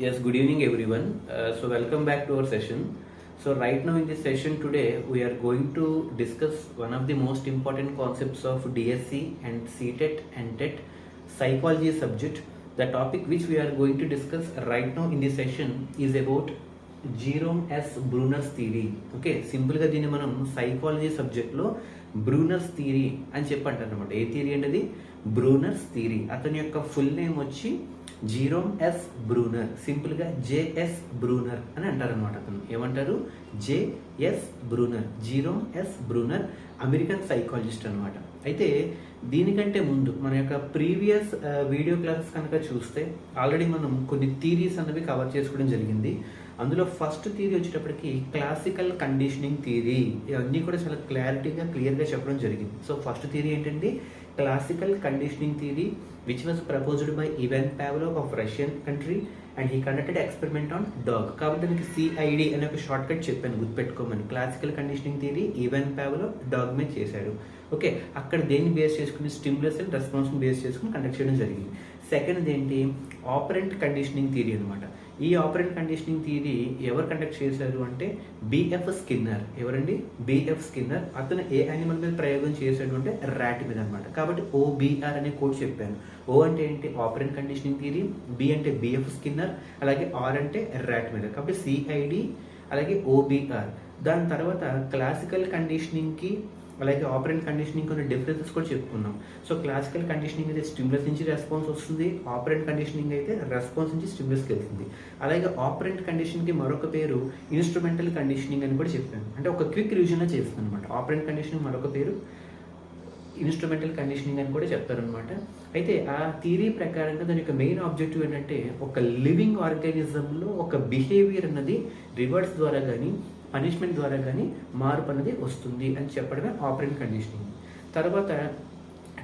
Yes, good evening everyone. So welcome back to our session. So right now in this session today we are going to discuss one of the most important concepts of DSC and CTET and TET psychology subject. The topic which we are going to discuss right now in this session is about Jerome S. Bruner's theory. Okay, simple గా దీన్ని మనం psychology subject లో బ్రూనర్స్ theory అని చెప్పి అంటారు అనమాట. ఏ theory అంటే బ్రూనర్స్ theory. అతని యొక్క ఫుల్ నేమ్ వచ్చి జీరోమ్ ఎస్ బ్రూనర్, సింపుల్గా జేఎస్ బ్రూనర్ అని అంటారు అనమాట. అతను ఏమంటారు? JS Bruner, Jerome S Bruner, American psychologist అనమాట. అయితే దీనికంటే ముందు మన యొక్క ప్రీవియస్ వీడియో క్లాసెస్ కనుక చూస్తే ఆల్రెడీ మనం కొన్ని థీరీస్ అన్నవి కవర్ చేసుకోవడం జరిగింది. అందులో ఫస్ట్ థియరీ వచ్చేటప్పటికి క్లాసికల్ కండిషనింగ్ థియరీ. ఇవన్నీ కూడా చాలా క్లారిటీగా క్లియర్గా చెప్పడం జరిగింది. సో ఫస్ట్ థియరీ ఏంటంటే classical conditioning theory which was proposed by Ivan Pavlov of Russian country and he conducted experiment on dog. కాబట్టి దానికి CID అనే ఒక షార్ట్ కట్ చెప్పాను, గుర్తుపెట్టుకోమని. Classical conditioning theory even Pavlov dog మీద చేశాడు. ఓకే, అక్కడ దేన్ని బేస్ చేసుకుని స్టిమ్యులస్ అండ్ రెస్పాన్స్ బేస్ చేసుకుని కండక్ట్ చేయడం జరిగింది. సెకండ్ ఏంటి? ఆపరెంట్ కండిషనింగ్ థియరీ అనమాట. ఈ ఆపరెంట్ కండిషనింగ్ థియరీ ఎవరు కండక్ట్ చేశారు అంటే బిఎఫ్ స్కిన్నర్. ఎవరండి? BF Skinner. అతను ఏ యానిమల్ మీద ప్రయోగం చేశాడు అంటే ర్యాట్ మీద అనమాట. కాబట్టి OBR అనే కోడ్ చెప్పాను. O అంటే ఏంటి? ఆపరెంట్ కండిషనింగ్ థియరీ, B అంటే బిఎఫ్ స్కిన్నర్, అలాగే R అంటే ర్యాట్ మీద. కాబట్టి CID అలాగే OBR. దాని తర్వాత క్లాసికల్ కండిషనింగ్కి అలాగే ఆపరెంట్ కండిషనింగ్ కొన్ని డిఫరెన్సెస్ కూడా చెప్పుకున్నాం. సో క్లాసికల్ కండిషనింగ్ అయితే స్టిమ్యులస్ నుంచి రెస్పాన్స్ వస్తుంది, ఆపరెంట్ కండిషనింగ్ అయితే రెస్పాన్స్ నుంచి స్టిమ్యులస్కి వెళ్తుంది. అలాగే ఆపరెంట్ కండిషనింగ్కి మరొక పేరు ఇన్స్ట్రుమెంటల్ కండిషనింగ్ అని కూడా చెప్పాను. అంటే ఒక క్విక్ రివిజన్లో చేస్తాను అనమాట. ఆపరెంట్ కండిషనింగ్ మరొక పేరు ఇన్స్ట్రుమెంటల్ కండిషనింగ్ అని కూడా చెప్తారనమాట. అయితే ఆ థియరీ ప్రకారంగా దాని యొక్క మెయిన్ ఆబ్జెక్టివ్ ఏంటంటే ఒక లివింగ్ ఆర్గానిజంలో ఒక బిహేవియర్ అన్నది రివర్స్ ద్వారా కానీ పనిష్మెంట్ ద్వారా కానీ మార్పు అనేది వస్తుంది అని చెప్పడమే ఆపరెంట్ కండిషనింగ్. తర్వాత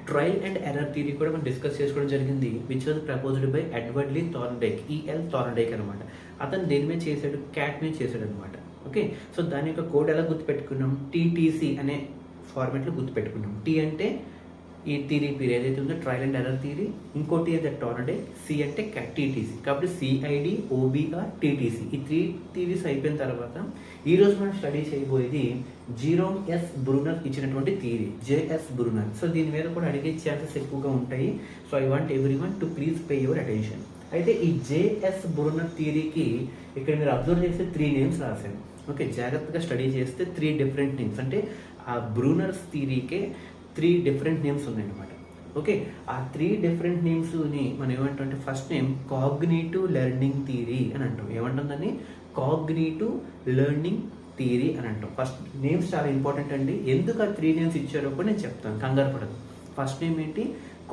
ట్రయల్ అండ్ ఎర్రర్ థియరీ కూడా మనం డిస్కస్ చేసుకోవడం జరిగింది, which was proposed by Edward Lee Thorndike, EL Thorndike అనమాట. అతను దేని మీద చేశాడు? క్యాట్ మీద చేశాడు అనమాట. ఓకే, సో దాని యొక్క కోడ్ ఎలా గుర్తుపెట్టుకున్నాం? TTC అనే ఫార్మాట్లో గుర్తుపెట్టుకున్నాం. T అంటే ఈ థియరీ పీరియడ్ ఏదైతే ఉందో ట్రయల్ అండ్ ఎర్రర్ థియరీ, ఇంకోటి అయితే థార్న్డైక్, C అంటే TTC. కాబట్టి CID OBR TTC ఈ 3 థియరీస్ అయిపోయిన తర్వాత ఈరోజు మనం స్టడీ చేయబోయేది జీరోమ్ ఎస్ బ్రూనర్ ఇచ్చినటువంటి థియరీ, JS బ్రూనర్. సో దీని మీద కూడా అడిగే ఛాన్సెస్ ఎక్కువగా ఉంటాయి. So I want everyone to please pay your attention. అయితే ఈ JS బ్రూనర్ థియరీకి ఇక్కడ మీరు అబ్జర్వ్ చేస్తే 3 నేమ్స్ రాశాను. ఓకే, జాగ్రత్తగా స్టడీ చేస్తే 3 డిఫరెంట్ నేమ్స్, అంటే ఆ బ్రూనర్స్ థియరీకే 3 డిఫరెంట్ నేమ్స్ ఉన్నాయన్నమాట. ఓకే, ఆ 3 డిఫరెంట్ నేమ్స్ని మనం ఏమంటాం? First name cognitive learning theory అని అంటాం. ఏమంటుందని? కాగ్నిటివ్ లెర్నింగ్ థియరీ అని అంటాం. ఫస్ట్ నేమ్స్ చాలా ఇంపార్టెంట్ అండి. ఎందుకు ఆ 3 నేమ్స్ ఇచ్చారో కూడా నేను చెప్తాను, కంగారు పడదు. ఫస్ట్ నేమ్ ఏంటి?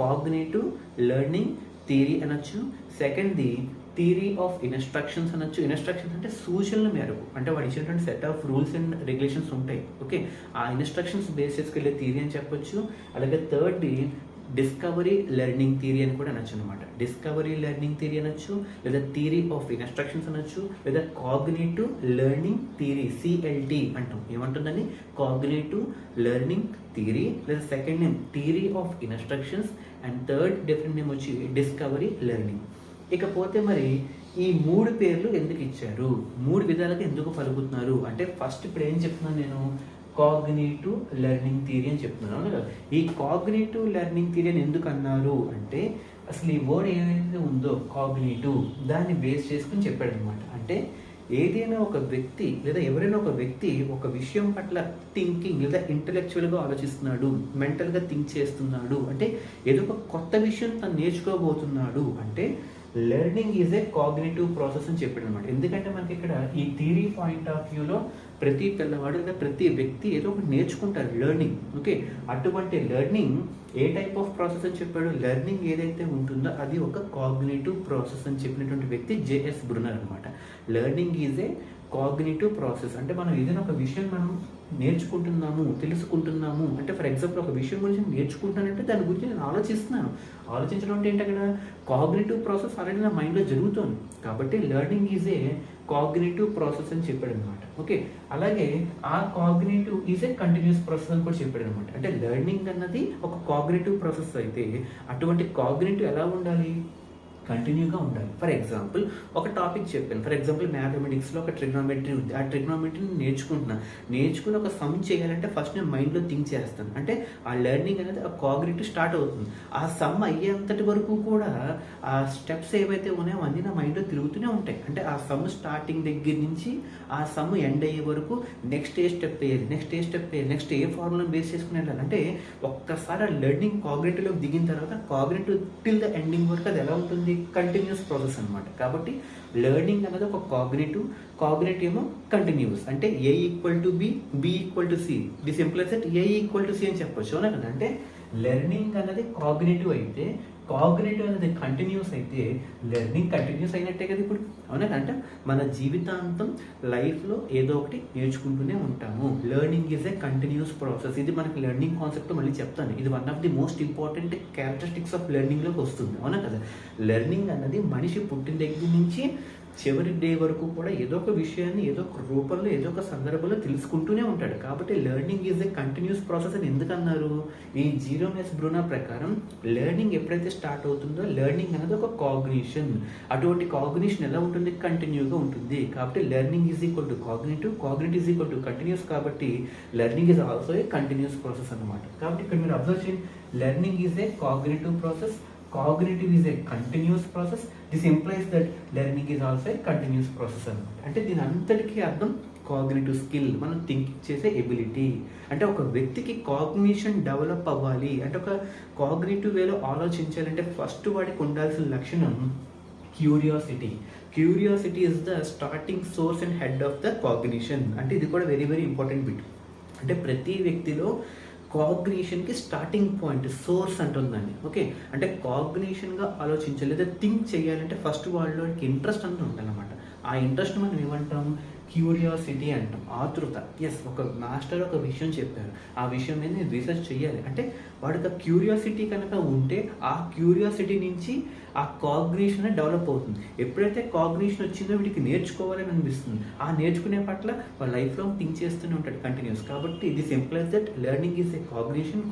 కాగ్నిటివ్ లెర్నింగ్ థియరీ అనొచ్చు. సెకండ్ది థియరీ ఆఫ్ ఇన్స్ట్రక్షన్స్ అనొచ్చు. ఇన్స్ట్రక్షన్స్ అంటే సూచనల మేరకు, అంటే వాడు ఇచ్చినటువంటి set of rules and regulations ఉంటాయి. ఓకే, ఆ ఇన్స్ట్రక్షన్స్ బేస్ చేసుకెళ్ళే థియరీ అని చెప్పొచ్చు. అలాగే థర్డ్ది డిస్కవరీ లెర్నింగ్ థియరీ అని కూడా అనొచ్చు అనమాట. డిస్కవరీ లెర్నింగ్ థియరీ అనొచ్చు, లేదా థియరీ ఆఫ్ ఇన్స్ట్రక్షన్స్ అనొచ్చు, లేదా కాగ్నిటివ్ లెర్నింగ్ థియరీ CLT అంటాం. ఏమంటుందని? కాగ్నిటివ్ లెర్నింగ్ థియరీ, లేదా second name theory of instructions, and third different name వచ్చి డిస్కవరీ లెర్నింగ్. ఇకపోతే మరి ఈ 3 పేర్లు ఎందుకు ఇచ్చారు? 3 విధాలుగా ఎందుకు పలుకుతున్నారు అంటే ఫస్ట్ ఇప్పుడు ఏం చెప్తున్నాను నేను? కాగ్నిటివ్ లెర్నింగ్ థియరీ అని చెప్తున్నాను కదా. ఈ కాగ్నిటివ్ లెర్నింగ్ థియరీ అని ఎందుకు అన్నారు అంటే అసలు ఈ వర్డ్ ఏదైతే ఉందో కాగ్నిటివ్, దాన్ని బేస్ చేసుకుని చెప్పాడు అనమాట. అంటే ఏదైనా ఒక వ్యక్తి లేదా ఎవరైనా ఒక వ్యక్తి ఒక విషయం పట్ల థింకింగ్ లేదా ఇంటలెక్చువల్గా ఆలోచిస్తున్నాడు, మెంటల్గా థింక్ చేస్తున్నాడు అంటే ఏదో ఒక కొత్త విషయం తను నేర్చుకోబోతున్నాడు అంటే learning is a cognitive process అని చెప్పాడు అనమాట. ఎందుకంటే మనకి ఇక్కడ ఈ థియరీ పాయింట్ ఆఫ్ వ్యూలో ప్రతి పిల్లవాడు లేదా ప్రతి వ్యక్తి ఏదో ఒకటి నేర్చుకుంటారు, లెర్నింగ్. ఓకే, అటువంటి learning A type of process అని చెప్పాడు? లెర్నింగ్ ఏదైతే ఉంటుందో అది ఒక కాగ్నిటివ్ ప్రాసెస్ అని చెప్పినటువంటి వ్యక్తి JS బ్రూనర్ అనమాట. Learning is a cognitive process అంటే మనం ఏదైనా ఒక విషయం మనం నేర్చుకుంటున్నాము, తెలుసుకుంటున్నాము అంటే ఫర్ ఎగ్జాంపుల్ ఒక విషయం గురించి నేర్చుకుంటానంటే దాని గురించి నేను ఆలోచిస్తున్నాను. ఆలోచించడం అంటే ఏంటి? అక్కడ కాగ్నిటివ్ ప్రాసెస్ ఆల్రెడీ నా మైండ్లో జరుగుతుంది. కాబట్టి learning is a cognitive process అని చెప్పాడు అనమాట. ఓకే, అలాగే ఆ cognitive is a continuous process అని కూడా చెప్పాడు అనమాట. అంటే లెర్నింగ్ అన్నది ఒక కాగ్నిటివ్ ప్రాసెస్ అయితే అటువంటి కాగ్నిటివ్ ఎలా ఉండాలి? కంటిన్యూగా ఉండాలి. ఫర్ ఎగ్జాంపుల్ ఒక టాపిక్ చెప్పాను. ఫర్ ఎగ్జాంపుల్ మ్యాథమెటిక్స్లో ఒక ట్రిగ్నోమెట్రీ ఉంది. ఆ ట్రిగ్నోమెట్రీని నేర్చుకుని ఒక సమ్ చేయాలంటే ఫస్ట్ నేను మైండ్లో థింక్ చేస్తాను. అంటే ఆ లెర్నింగ్ అనేది ఆ కాగ్నిటివ్ స్టార్ట్ అవుతుంది. ఆ సమ్ అయ్యేంతటి వరకు కూడా ఆ స్టెప్స్ ఏవైతే ఉన్నాయో అన్నీ నా మైండ్లో తిరుగుతూనే ఉంటాయి. అంటే ఆ సమ్ స్టార్టింగ్ దగ్గర నుంచి ఆ సమ్ ఎండ్ అయ్యే వరకు నెక్స్ట్ ఏ స్టెప్ వేయాలి, నెక్స్ట్ ఏ ఫార్ములా బేస్ చేసుకుని వెళ్ళాలి. అంటే ఒక్కసారి ఆ లెర్నింగ్ కాగ్నిటివ్లోకి దిగిన తర్వాత కాగ్నిటివ్ టిల్ ద ఎండింగ్ వరకు అది ఎలా ఉంటుంది, కంటిన్యూస్ ప్రాసెస్ అనమాట. కాబట్టి లెర్నింగ్ అనేది ఒక కాగ్నిటివ్ ఏమో కంటిన్యూస్. అంటే A equal to B equal to C. The simplest set A equal to C అని చెప్పొచ్చు. అవునా కదా? అంటే లెర్నింగ్ అనేది కాగ్నిటివ్ అయితే, కాగ్నిటివ్ అనేది కంటిన్యూస్ అయితే లెర్నింగ్ కంటిన్యూస్ అయినట్టే కదా ఇప్పుడు. అవునా? అంటే మన జీవితాంతం లైఫ్లో ఏదో ఒకటి నేర్చుకుంటూనే ఉంటాము. Learning is a continuous process. ఇది మనకి లెర్నింగ్ కాన్సెప్ట్ మళ్ళీ చెప్తాను. ఇది one of the most important characteristics of లెర్నింగ్లోకి వస్తుంది. అవునా కదా? లెర్నింగ్ అన్నది మనిషి పుట్టిన దగ్గర నుంచి చివరి డే వరకు కూడా ఏదో ఒక విషయాన్ని ఏదో ఒక రూపంలో ఏదో ఒక సందర్భంలో తెలుసుకుంటూనే ఉంటాడు. కాబట్టి learning is a continuous process అని ఎందుకన్నారు? ఈ జీరోనెస్ బ్రూనా ప్రకారం లెర్నింగ్ ఎప్పుడైతే స్టార్ట్ అవుతుందో లెర్నింగ్ అనేది ఒక కాగ్నిషన్. అటువంటి కాగ్నిషన్ ఎలా ఉంటుంది? కంటిన్యూగా ఉంటుంది. కాబట్టి learning is equal to cognitive is equal to continuous. కాబట్టి learning is also a continuous process అన్నమాట. కాబట్టి ఇక్కడ మీరు అబ్జర్వ్ చేయండి, learning is a cognitive process, cognitive is a continuous process. This implies that learning is also a continuous process అన్నమాట. అంటే దీని అంతటికీ అర్థం కాగ్నిటివ్ స్కిల్, మనం థింకింగ్ చేసే ఎబిలిటీ. అంటే ఒక వ్యక్తికి కాగ్నిషన్ డెవలప్ అవ్వాలి అంటే, ఒక కాగ్నిటివ్ వేలో ఆలోచించాలంటే ఫస్ట్ వాడికి ఉండాల్సిన లక్షణం curiosity is the starting source and head of the cognition. అంటే ఇది కూడా వెరీ వెరీ ఇంపార్టెంట్ బిట్. అంటే ప్రతి వ్యక్తిలో కాగ్నిషన్కి స్టార్టింగ్ పాయింట్ సోర్స్ అంటుందండి. ఓకే, అంటే కాగ్నిషన్గా ఆలోచించాలి లేదా థింక్ చేయాలంటే ఫస్ట్ వాళ్ళకి ఇంట్రెస్ట్ అంటూ ఉండాలన్నమాట. ఆ ఇంట్రెస్ట్ మనం ఏమంటాం? క్యూరియాసిటీ అంటాం, ఆతృత. ఎస్, ఒక మాస్టర్ ఒక విషయం చెప్పారు, ఆ విషయం మీద నేను రీసెర్చ్ చేయాలి అంటే వాడికి ఆ క్యూరియాసిటీ కనుక ఉంటే ఆ క్యూరియాసిటీ నుంచి ఆ కాగ్నిషన్ డెవలప్ అవుతుంది. ఎప్పుడైతే కాగ్నిషన్ వచ్చిందో వీడికి నేర్చుకోవాలని అనిపిస్తుంది. ఆ నేర్చుకునే పట్ల వాళ్ళ లైఫ్ లాంగ్ థింక్ చేస్తూనే ఉంటాడు కంటిన్యూస్. కాబట్టి ఇది simplifies that learning is a cognition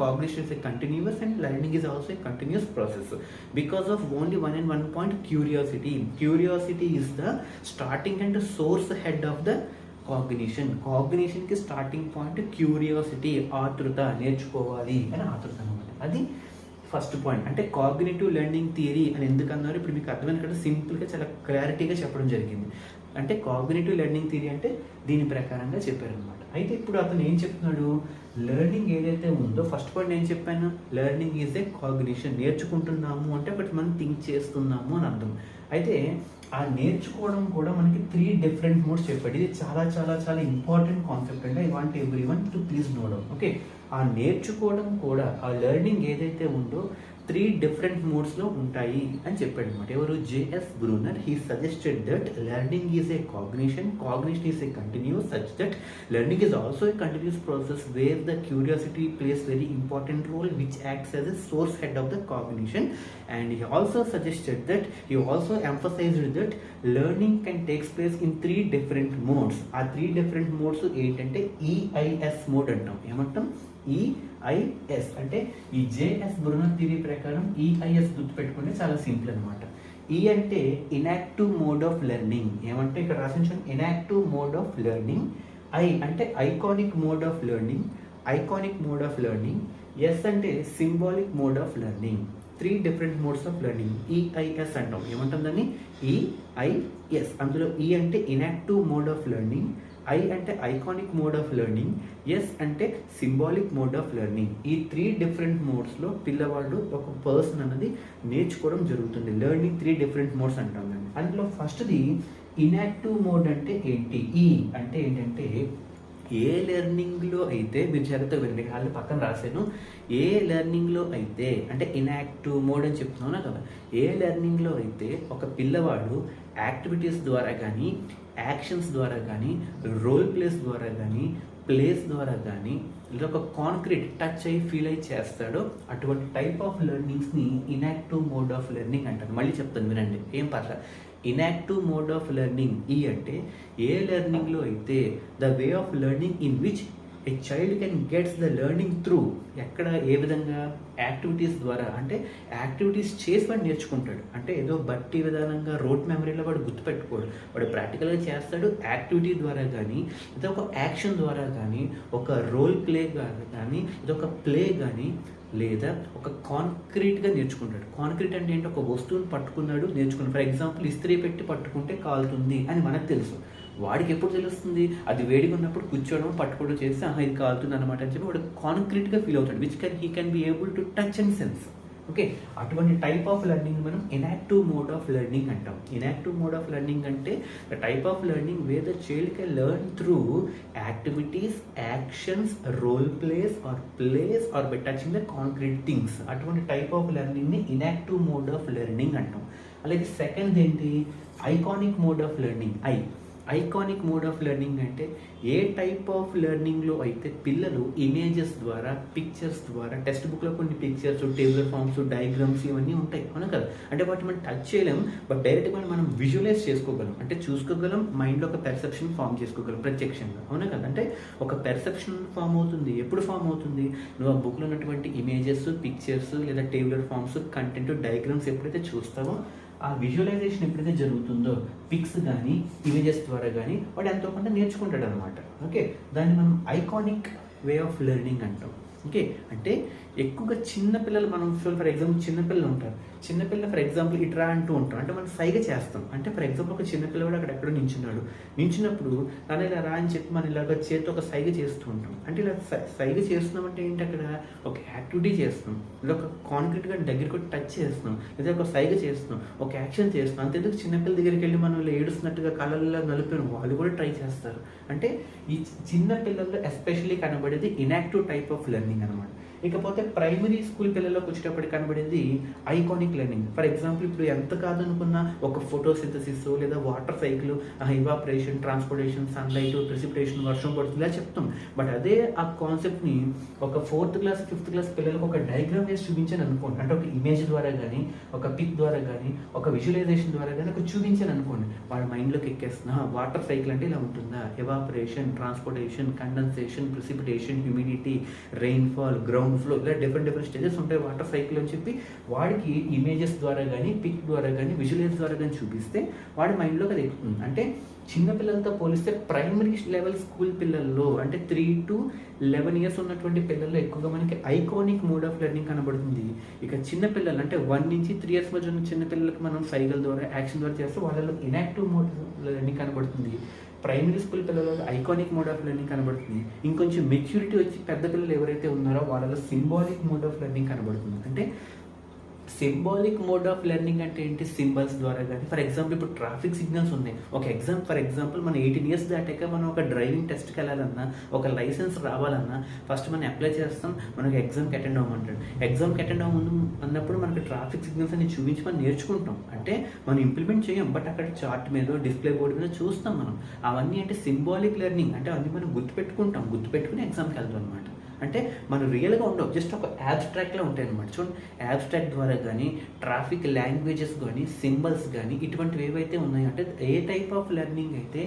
is a continuous and learning is also a continuous process because of only one point curiosity is the starting and source head of the కాగ్నిషన్కి starting point curiosity, ఆతృత, నేర్చుకోవాలి అని ఆతృత అనమాట. అది first point. అంటే cognitive learning theory అని ఎందుకన్నారు ఇప్పుడు మీకు అర్థమైన కదా, సింపుల్గా చాలా క్లారిటీగా చెప్పడం జరిగింది. అంటే కాగ్నిటివ్ లెర్నింగ్ థియరీ అంటే దీని ప్రకారంగా చెప్పారనమాట. అయితే ఇప్పుడు అతను ఏం చెప్తున్నాడు? లెర్నింగ్ ఏదైతే ఉందో ఫస్ట్ పాయింట్ ఏం చెప్పాను? Learning is a cognition. నేర్చుకుంటున్నాము అంటే ఒకటి మనం థింక్ చేస్తున్నాము అని అర్థం. అయితే ఆ నేర్చుకోవడం కూడా మనకి 3 డిఫరెంట్ మోడ్స్ చెప్పాడు. ఇది చాలా చాలా చాలా ఇంపార్టెంట్ కాన్సెప్ట్. అంటే I want everyone to please note down. Okay, ఆ నేర్చుకోవడం కూడా ఆ లెర్నింగ్ ఏదైతే ఉందో 3 డిఫరెంట్ మోడ్స్లో ఉంటాయి అని చెప్పాడు అనమాట. ఎవరు? JS Bruner. He suggested that learning is a cognition is a continuous such that learning is also a continuous process where the curiosity plays very important role which acts as a source head of the cognition. And he also suggested that, he also emphasized that learning can take place in 3 different modes. ఆ 3 different modes ఏంటంటే EIS mode అంటాం. ఏమంటాం? EIS అంటే ఈ JS Bruner theory ప్రకారం EIS గుర్తుపెట్టుకుంటే చాలా simple అనమాట. ఈ అంటే ఇన్యాక్టివ్ మోడ్ ఆఫ్ లెర్నింగ్. ఏమంటే ఇక్కడ రాసించాను enactive mode of learning. I అంటే iconic mode of learning. S అంటే symbolic mode of learning. 3 different modes of learning. EIS అంటాం. ఏమంటాం దాన్ని? EIS. అందులో E అంటే enactive mode of learning, I అంటే iconic mode of learning, S అంటే symbolic mode of learning. ఈ 3 డిఫరెంట్ మోడ్స్లో పిల్లవాడు ఒక పర్సన్ అన్నది నేర్చుకోవడం జరుగుతుంది. లెర్నింగ్ 3 డిఫరెంట్ మోడ్స్ అంటాం దాన్ని. అందులో ఫస్ట్ది ఇన్యాక్టివ్ మోడ్ అంటే ఏంటి? E అంటే ఏంటంటే ఏ లెర్నింగ్లో అయితే, మీరు జాగ్రత్తగా వినండి, వాళ్ళు పక్కన రాశాను, ఏ లెర్నింగ్లో అయితే అంటే ఇన్యాక్టివ్ మోడ్ అని చెప్తున్నాను కదా, ఏ లెర్నింగ్లో అయితే ఒక పిల్లవాడు యాక్టివిటీస్ ద్వారా కానీ, యాక్షన్స్ ద్వారా కానీ, రోల్ ప్లేస్ ద్వారా కానీ, ప్లేస్ ద్వారా కానీ, లేదా ఒక కాంక్రీట్ టచ్ అయ్యి ఫీల్ అయ్యి చేస్తాడో అటువంటి టైప్ ఆఫ్ లెర్నింగ్స్ని ఇన్యాక్టివ్ మోడ్ ఆఫ్ లెర్నింగ్ అంటారు. మళ్ళీ చెప్తాను వినండి, ఏం పర్లేదు. ఇన్యాక్టివ్ మోడ్ ఆఫ్ లెర్నింగ్ ఈ అంటే ఏ లెర్నింగ్లో అయితే the way of learning in which a child can gets the learning through ఎక్కడ ఏ విధంగా యాక్టివిటీస్ ద్వారా, అంటే యాక్టివిటీస్ చేసి వాడు నేర్చుకుంటాడు. అంటే ఏదో బట్టి విధానంగా రోడ్ మెమరీలో వాడు గుర్తుపెట్టుకోడు, వాడు ప్రాక్టికల్గా చేస్తాడు. యాక్టివిటీ ద్వారా కానీ, లేదా ఒక యాక్షన్ ద్వారా కానీ, ఒక రోల్ ప్లే కానీ, లేదా ఒక ప్లే కానీ, లేదా ఒక కాంక్రీట్గా నేర్చుకుంటాడు. కాంక్రీట్ అంటే ఏంటి? ఒక వస్తువుని పట్టుకున్నాడు, నేర్చుకున్నాడు. ఫర్ ఎగ్జాంపుల్, ఇస్త్రీ పెట్టి పట్టుకుంటే కాలుతుంది అని మనకు తెలుసు. వాడికి ఎప్పుడు తెలుస్తుంది? అది వేడిగా ఉన్నప్పుడు కూర్చోవడం, పట్టుకోవడం చేస్తే ఇది కాలుతుంది అనమాట అని చెప్పి వాడు కాంక్రీట్గా ఫీల్ అవుతాడు, which he can be able to touch and sense. Okay, అటువంటి టైప్ ఆఫ్ లెర్నింగ్ మనం ఇన్యాక్టివ్ మోడ్ ఆఫ్ లెర్నింగ్ అంటాం. ఇన్యాక్టివ్ మోడ్ ఆఫ్ లెర్నింగ్ అంటే the type of learning where the child can learn through activities, actions, role plays or by touching the concrete things. అటువంటి type of లెర్నింగ్ని enactive mode of learning అంటాం. అలాగే second ఏంటి? Iconic mode of learning. Iconic mode of learning అంటే ఏ type of లెర్నింగ్లో అయితే పిల్లలు images ద్వారా, pictures ద్వారా, టెక్స్ట్ బుక్లో కొన్ని పిక్చర్స్, టేబులర్ ఫామ్స్, డయాగ్రామ్స్ ఇవన్నీ ఉంటాయి, అవునా కదా? అంటే వాటిని మనం టచ్ చేయలేం, బట్ డైరెక్ట్గా మనం విజువలైజ్ చేసుకోగలం, అంటే చూసుకోగలం, మైండ్లో ఒక పెర్సెప్షన్ ఫామ్ చేసుకోగలం ప్రత్యక్షంగా, అవునా కదా? అంటే ఒక పెర్సెప్షన్ ఫామ్ అవుతుంది. ఎప్పుడు ఫామ్ అవుతుంది? నువ్వు ఆ బుక్లో ఉన్నటువంటి ఇమేజెస్, పిక్చర్స్ లేదా టేబులర్ ఫామ్స్, కంటెంట్, డయాగ్రామ్స్ ఎప్పుడైతే చూస్తావో ఆ విజువలైజేషన్ ఎప్పుడైతే జరుగుతుందో పిక్స్ కానీ, ఇమేజెస్ ద్వారా కానీ వాడు ఎంతో కొంత నేర్చుకుంటాడు అనమాట. ఓకే, దాన్ని మనం ఐకానిక్ వే ఆఫ్ లెర్నింగ్ అంటాం. ఓకే, అంటే ఎక్కువగా చిన్నపిల్లలు, మనం ఫర్ ఎగ్జాంపుల్ చిన్నపిల్లలు ఉంటారు, చిన్నపిల్లలు ఫర్ ఎగ్జాంపుల్ ఇట్రా అంటూ ఉంటాం, అంటే మనం సైగ చేస్తాం. అంటే ఫర్ ఎగ్జాంపుల్ ఒక చిన్నపిల్లవాడు అక్కడ ఎక్కడో నించున్నప్పుడు తను ఇలా రా అని చెప్పి మనం ఇలాగ చేతితో ఒక సైగ చేస్తూ ఉంటాం. అంటే ఇలా సైగ చేస్తున్నాం అంటే ఏంటి? అక్కడ ఒక యాక్టివిటీ చేస్తున్నాం, లేదా ఒక కాంక్రీట్గా దగ్గరికి టచ్ చేస్తున్నాం, లేదా ఒక సైగ చేస్తున్నాం, ఒక యాక్షన్ చేస్తున్నాం. అంతేందుకు చిన్నపిల్లల దగ్గరికి వెళ్ళి మనం ఇలా ఏడుస్తున్నట్టుగా కళ్ళల్లో నలిపాను, వాళ్ళు కూడా ట్రై చేస్తారు. అంటే ఈ చిన్న పిల్లల్లో ఎస్పెషల్లీ కనబడేది ఇన్యాక్టివ్ టైప్ ఆఫ్ లెర్నింగ్ అనమాట. ఇకపోతే ప్రైమరీ స్కూల్ పిల్లల్లోకి వచ్చేటప్పటికి కనబడేది ఐకానిక్ లెర్నింగ్. ఫర్ ఎగ్జాంపుల్, ఇప్పుడు ఎంత కాదనుకున్నా ఒక ఫోటోసింథసిస్ లేదా water cycle, evaporation, transportation, sunlight, precipitation, వర్షం పడుతుంది ఇలా చెప్తాం. బట్ అదే ఆ కాన్సెప్ట్ని ఒక 4th క్లాస్ 5th క్లాస్ పిల్లలకు ఒక డయాగ్రామ్ వేసి చూపించాను అనుకోండి, అంటే ఒక ఇమేజ్ ద్వారా కానీ, ఒక పిక్ ద్వారా కానీ, ఒక విజువలైజేషన్ ద్వారా కానీ ఒక చూపించాను అనుకోండి, వాళ్ళ మైండ్లోకి ఎక్కేస్తున్నా వాటర్ సైకిల్ అంటే ఇలా ఉంటుందా, evaporation, transportation, condensation, precipitation, humidity, rainfall, ground flow, ఇలా డిఫరెంట్ స్టేజెస్ ఉంటాయి వాటర్ సైకిల్ అని చెప్పి వాడికి ఇమేజెస్ ద్వారా కానీ, పిక్ ద్వారా కానీ, విజువలైజ్ ద్వారా కానీ చూపిస్తే వాడి మైండ్లోకి అది ఎక్కుతుంది. అంటే చిన్నపిల్లలతో పోలిస్తే ప్రైమరీ లెవెల్ స్కూల్ పిల్లల్లో, అంటే 3 to 11 years ఉన్నటువంటి పిల్లల్లో ఎక్కువగా మనకి ఐకానిక్ మోడ్ ఆఫ్ లెర్నింగ్ కనబడుతుంది. ఇక చిన్నపిల్లలు అంటే 1 నుంచి 3 years మధ్య ఉన్న చిన్నపిల్లలకి మనం సైకిల్ ద్వారా, యాక్షన్ ద్వారా చేస్తే వాళ్ళలో ఇన్యాక్టివ్ మోడ్ లెర్నింగ్ కనబడుతుంది. ప్రైమరీ స్కూల్ పిల్లలలో ఐకానిక్ మోడ్ ఆఫ్ లెర్నింగ్ కనబడుతుంది. ఇంకొంచెం మెచ్యూరిటీ వచ్చి పెద్ద పిల్లలు ఎవరైతే ఉన్నారో వాళ్ళలో సింబాలిక్ మోడ్ ఆఫ్ లెర్నింగ్ కనబడుతుంది. అంటే సింబాలిక్ మోడ్ ఆఫ్ లెర్నింగ్ అంటే ఏంటి? సింబల్స్ ద్వారా కానీ, ఫర్ ఎగ్జాంపుల్ ఇప్పుడు ట్రాఫిక్ సిగ్నల్స్ ఉన్నాయి. ఫర్ ఎగ్జాంపుల్ మనం 18 years దాటాక మనం ఒక డ్రైవింగ్ టెస్ట్కి వెళ్ళాలన్నా, ఒక లైసెన్స్ రావాలన్నా ఫస్ట్ మనం అప్లై చేస్తాం, మనకి ఎగ్జామ్కి అటెండ్ అవ్వమంటాడు. ఎగ్జామ్కి అటెండ్ అవ్వముందు అన్నప్పుడు మనకి ట్రాఫిక్ సిగ్నల్స్ అని చూపించి మనం నేర్చుకుంటాం. అంటే మనం ఇంప్లిమెంట్ చేయం, బట్ అక్కడ చార్ట్ మీద, డిస్ప్లే బోర్డు మీద చూస్తాం మనం. అవన్నీ అంటే సింబాలిక్ లెర్నింగ్, అంటే అవన్నీ మనం గుర్తుపెట్టుకుని ఎగ్జామ్కి వెళ్తాం అనమాట. అంటే మనం రియల్గా ఉండవు, జస్ట్ ఒక యాబ్స్ట్రాక్ట్లో ఉంటాయి అనమాట. చూడండి, యాబ్స్ట్రాక్ట్ ద్వారా కానీ, ట్రాఫిక్ లాంగ్వేజెస్ కానీ, సింబల్స్ కానీ, ఇటువంటివి ఏవైతే ఉన్నాయో, అంటే ఏ టైప్ ఆఫ్ లెర్నింగ్ అయితే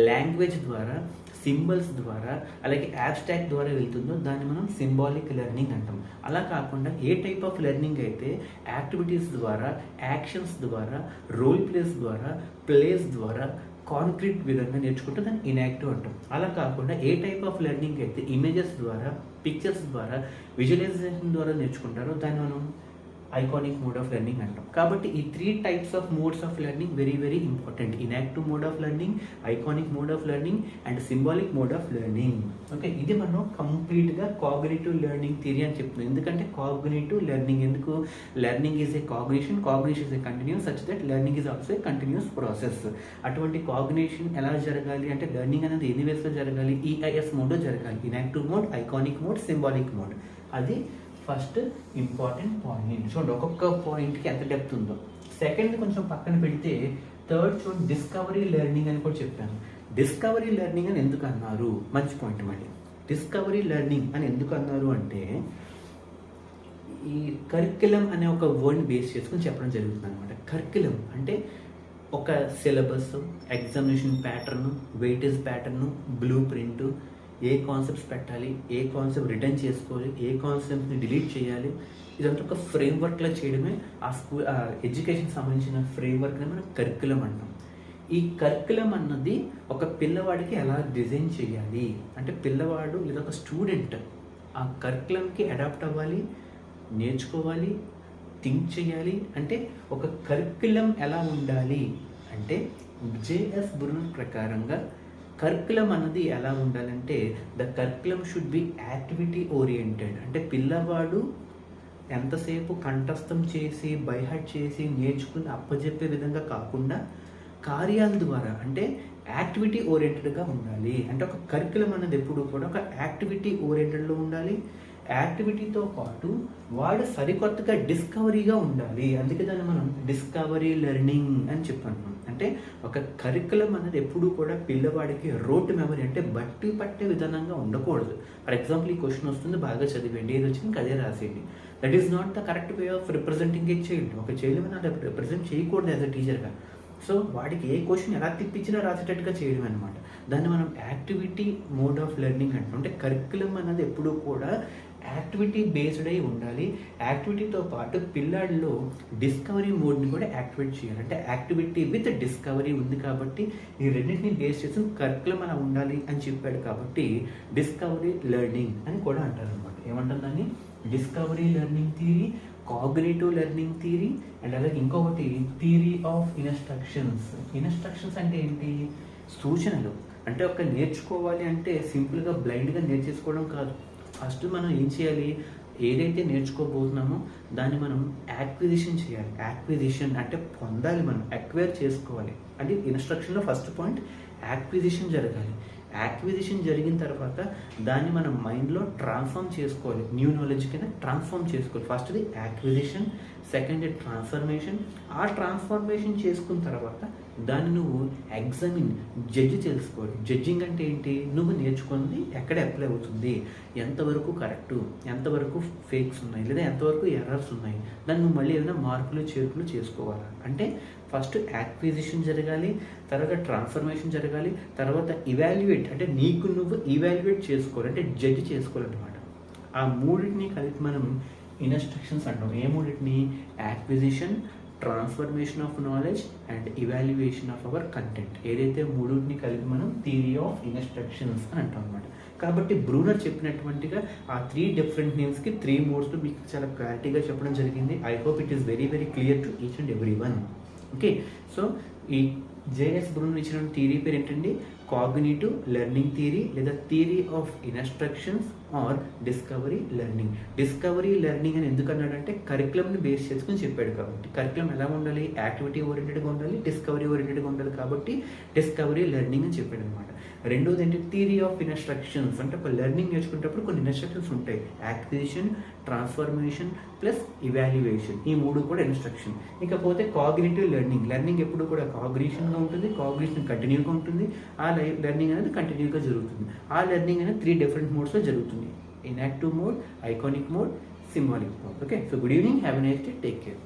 లాంగ్వేజ్ ద్వారా, సింబల్స్ ద్వారా, అలాగే యాబ్స్ట్రాక్ట్ ద్వారా వెళ్తుందో దాన్ని మనం సింబాలిక్ లెర్నింగ్ అంటాం. అలా కాకుండా ఏ టైప్ ఆఫ్ లెర్నింగ్ అయితే యాక్టివిటీస్ ద్వారా, యాక్షన్స్ ద్వారా, రోల్ ప్లేస్ ద్వారా, కాంక్రీట్ విధంగా నేర్చుకుంటే దాన్ని ఇన్యాక్టివ్ అంటాం. అలా కాకుండా ఏ టైప్ ఆఫ్ లెర్నింగ్ అయితే ఇమేజెస్ ద్వారా, పిక్చర్స్ ద్వారా, విజువలైజేషన్ ద్వారా నేర్చుకుంటారో దాన్ని మనం ఐకానిక్ మోడ్ ఆఫ్ లెర్నింగ్ అంటాం. కాబట్టి ఈ 3 types of modes of learning very very important. Inactive mode of learning, iconic mode of learning and symbolic mode of learning. Okay, ఇది మనం కంప్లీట్గా కాగ్నిటివ్ లెర్నింగ్ థియరీ అని చెప్తున్నాం. ఎందుకంటే కాగ్నిటివ్ లెర్నింగ్, ఎందుకు? Learning is a cognition is a continuous, such that learning is also a continuous process. అటువంటి cognition ఎలా జరగాలి అంటే లెర్నింగ్ అనేది ఎన్ని వేస్లో జరగాలి? EIS మోడ్లో జరగాలి. Inactive mode, iconic mode, symbolic mode. అది ఫస్ట్ ఇంపార్టెంట్ పాయింట్. చూడండి, ఒక్కొక్క పాయింట్కి ఎంత డెప్త్ ఉందో. సెకండ్ కొంచెం పక్కన పెడితే థర్డ్ చూడండి, డిస్కవరీ లెర్నింగ్ అని కూడా చెప్పాను. డిస్కవరీ లెర్నింగ్ అని ఎందుకు అన్నారు? మంచి పాయింట్. మళ్ళీ డిస్కవరీ లెర్నింగ్ అని ఎందుకు అన్నారు అంటే ఈ కరిక్యులం అనే ఒక వర్డ్ బేస్ చేసుకుని చెప్పడం జరుగుతుంది అనమాట. కరిక్యులం అంటే ఒక syllabus, examination pattern, weightage pattern, blueprint, ఏ కాన్సెప్ట్స్ పెట్టాలి, ఏ కాన్సెప్ట్ రిటర్న్ చేసుకోవాలి, ఏ కాన్సెప్ట్ని డిలీట్ చేయాలి, ఇదంతా ఒక ఫ్రేమ్వర్క్లో చేయడమే ఆ స్కూల్ ఎడ్యుకేషన్ సంబంధించిన ఫ్రేమ్వర్క్ని మనం కరిక్యులం అంటాం. ఈ కరిక్యులం అన్నది ఒక పిల్లవాడికి ఎలా డిజైన్ చేయాలి అంటే పిల్లవాడు లేదా ఒక స్టూడెంట్ ఆ కరిక్యులంకి అడాప్ట్ అవ్వాలి, నేర్చుకోవాలి, థింక్ చేయాలి. అంటే ఒక కరిక్యులం ఎలా ఉండాలి అంటే జేఎస్ బ్రూనర్ ప్రకారంగా కరిక్యులం అన్నది ఎలా ఉండాలంటే the curriculum should be activity oriented. అంటే పిల్లవాడు ఎంతసేపు కంఠస్థం చేసి బైహార్ట్ చేసి నేర్చుకుని అప్పచెప్పే విధంగా కాకుండా కార్యాల ద్వారా అంటే యాక్టివిటీ ఓరియంటెడ్గా ఉండాలి. అంటే ఒక కరిక్యులం అనేది ఎప్పుడు కూడా ఒక యాక్టివిటీ ఓరియంటెడ్లో ఉండాలి. యాక్టివిటీతో పాటు వాడు సరికొత్తగా డిస్కవరీగా ఉండాలి. అందుకే దాన్ని మనం డిస్కవరీ లెర్నింగ్ అని చెప్పాను. అంటే ఒక కరిక్యులం అనేది ఎప్పుడూ కూడా పిల్లవాడికి రోట్ మెమరీ అంటే బట్టి పట్టే విధానంగా ఉండకూడదు. ఫర్ ఎగ్జాంపుల్ ఈ క్వశ్చన్ వస్తుంది, బాగా చదివేయండి, ఏది వచ్చింది అదే రాసేయండి. That is not the correct way of representing a child. ఒక చైల్డ్ మనం అలా రిప్రజెంట్ చేయకూడదు యాజ్ అ టీచర్గా. సో వాడికి ఏ క్వశ్చన్ ఎలా తిప్పించినా రాసేటట్టుగా చేయడం అనమాట. దాన్ని మనం యాక్టివిటీ మోడ్ ఆఫ్ లెర్నింగ్ అంటాం. అంటే కరిక్యులం అనేది ఎప్పుడూ కూడా యాక్టివిటీ బేస్డ్ అయి ఉండాలి. యాక్టివిటీతో పాటు పిల్లాడిలో డిస్కవరీ మోడ్ని కూడా యాక్టివేట్ చేయాలి. అంటే యాక్టివిటీ విత్ డిస్కవరీ ఉంది కాబట్టి ఈ రెండింటిని బేస్ చేసి కరిక్యులం అలా ఉండాలి అని చెప్పాడు కాబట్టి డిస్కవరీ లెర్నింగ్ అని కూడా అంటారు అనమాట. ఏమంటారు దాన్ని? Discovery learning theory, cognitive learning theory and అలాగే ఇంకొకటి థియరీ ఆఫ్ ఇన్స్ట్రక్షన్స్. ఇన్స్ట్రక్షన్స్ అంటే ఏంటి? సూచనలు. అంటే ఒక నేర్చుకోవాలి అంటే సింపుల్గా బ్లైండ్గా నేర్చేసుకోవడం కాదు. ఫస్ట్ మనం ఏం చేయాలి? ఏదైతే నేర్చుకోబోతున్నామో దాన్ని మనం యాక్విజిషన్ చేయాలి. యాక్విజిషన్ అంటే పొందాలి, మనం అక్వైర్ చేసుకోవాలి. అంటే ఇన్స్ట్రక్షన్లో ఫస్ట్ పాయింట్ యాక్విజిషన్ జరగాలి. యాక్విజిషన్ జరిగిన తర్వాత దాన్ని మనం మైండ్లో ట్రాన్స్ఫార్మ్ చేసుకోవాలి. న్యూ నాలెడ్జ్ కింద ట్రాన్స్ఫార్మ్ చేసుకోవాలి. ఫస్ట్ది యాక్విజిషన్, సెకండ్ ట్రాన్స్ఫర్మేషన్. ఆ ట్రాన్స్ఫర్మేషన్ చేసుకున్న తర్వాత దాన్ని నువ్వు ఎగ్జామిన్, జడ్జి చేసుకోవాలి. జడ్జింగ్ అంటే ఏంటి? నువ్వు నేర్చుకున్నది ఎక్కడ అప్లై అవుతుంది, ఎంతవరకు కరెక్టు, ఎంతవరకు ఫేక్స్ ఉన్నాయి, లేదా ఎంతవరకు ఎర్రర్స్ ఉన్నాయి, దాన్ని నువ్వు మళ్ళీ ఏదైనా మార్పులు చేర్పులు చేసుకోవాలి. అంటే ఫస్ట్ యాక్విజిషన్ జరగాలి, తర్వాత ట్రాన్స్ఫర్మేషన్ జరగాలి, తర్వాత ఇవాల్యుయేట్ అంటే నీకు నువ్వు ఇవాల్యుయేట్ చేసుకోవాలి, అంటే జడ్జి చేసుకోవాలన్నమాట. ఆ మూడింటిని కలిపి మనం ఇన్స్ట్రక్షన్స్ అంటాం. ఏ మూడింటిని? Acquisition, transformation of knowledge and evaluation of our content. ఏదైతే మూడింటిని కలిపి మనం థియరీ ఆఫ్ ఇన్స్ట్రక్షన్స్ అని అంటాం అనమాట. కాబట్టి బ్రూనర్ చెప్పినటువంటిగా ఆ 3 డిఫరెంట్ నేమ్స్కి 3 మోడ్స్లో మీకు చాలా క్లారిటీగా చెప్పడం జరిగింది. I hope it is very very clear to each and every one. Okay, so ఈ జేఎస్ బ్రూనర్ ఇచ్చిన థియరీ పేరు ఏంటండి? కాగ్నిటివ్ లెర్నింగ్ థియరీ లేదా theory of instructions or discovery learning. Discovery learning అని ఎందుకు అన్నాడంటే కరిక్యులంని బేస్ చేసుకుని చెప్పాడు కాబట్టి. కరిక్యులం ఎలా ఉండాలి? యాక్టివిటీ ఓరియంటెడ్గా ఉండాలి, డిస్కవరీ ఓరియంటెడ్గా ఉండాలి కాబట్టి డిస్కవరీ లెర్నింగ్ అని చెప్పాడు అనమాట. రెండోది ఏంటి? Theory of instructions. అంటే ఒక లెర్నింగ్ నేర్చుకునేటప్పుడు కొన్ని ఇన్స్ట్రక్షన్స్ ఉంటాయి. యాక్విజిషన్, ట్రాన్స్ఫర్మేషన్ ప్లస్ ఇవాల్యుయేషన్, ఈ 3 కూడా ఇన్స్ట్రక్షన్. ఇకపోతే కాగ్నిటివ్ లెర్నింగ్. లెర్నింగ్ ఎప్పుడు కూడా కాగ్నిషన్గా ఉంటుంది, కాగ్నిషన్ కంటిన్యూగా ఉంటుంది. ఆ లెర్నింగ్ అనేది కంటిన్యూగా జరుగుతుంది. ఆ లెర్నింగ్ అనేది 3 డిఫరెంట్ మోడ్స్లో జరుగుతుంది. Inactive mode, iconic mode, symbolic mode. Okay, so good evening, have a nice day, take care.